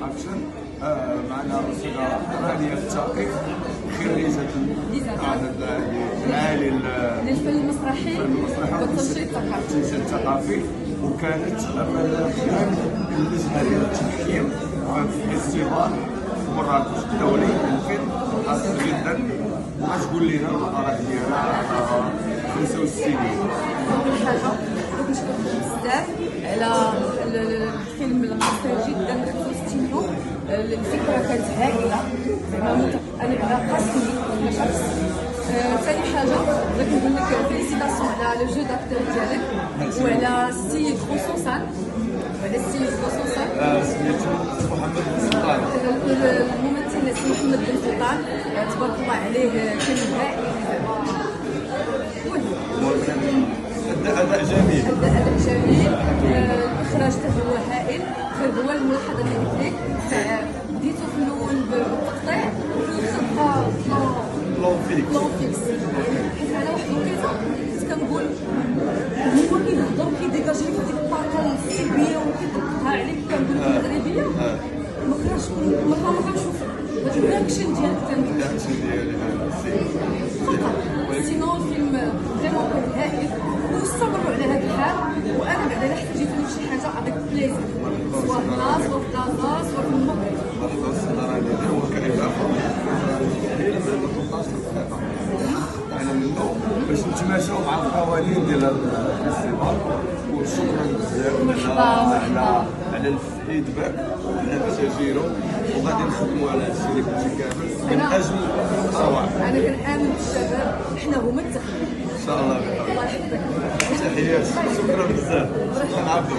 اكشن. معنا الاستاذه رانيا التاقي، خريجه العدد العالي للفن المسرحي والتنشيط الثقافي، وكانت مدام اللجنه ديال التحكيم في فيستيفال مراكش الدولي للفيلم الخاص جدا. غتقول لنا الاراء ديالها على 65 يوم. اول حاجه كنشكر بزاف على الفيلم المصري جدا 65 يوم. الفكره كانت هائله، انا قاسمني كشخص. ثاني حاجه بغيت نقول لك فيليسيتاسيون على لو جو داكتور ديالك وعلى السيد غوصوصان، سميتو محمد بن سلطان. الممثل اسمه محمد بن سلطان، تبارك الله عليه، كان هائل اداء جميل. اداء جميل. الاخراج حتى هو هائل. غير هو الملاحظه اللي قلت لك تاع بديتو في الاول بالتقطيع وفي الاخر بقى بلون فيكس. حيت على واحد الوقيته كنت كنقول هو كيهضر كيديكاجي لك ديك الطاقه السلبيه وكيطلقها عليك، كنقول لك المغربيه ما كنشوف الرياكشن ديالك فقط. سينو الفيلم فريمون كان هائل، واستمروا على هذا الحال. وانا بعدا الا احتاجيتوني في شي حاجه افيك بليزير، سواء هنا سواء في بلاصه سواء في المغرب. هو كإضافة هي لما 13 دقيقة يعني منه باش نتماشاو مع القوانين ديال هذا الفيستيفال. وشكرا بزاف على الفيدباك وعلى التجارب، وغادي نخدموا على هذا الشيء كلشي كامل من اجل الصواب. انا كنآمن بالشباب، حنا هما التخليل ان شاء الله. الله يحفظك. تحياتي، شكرا بزاف. شكرا عبدو.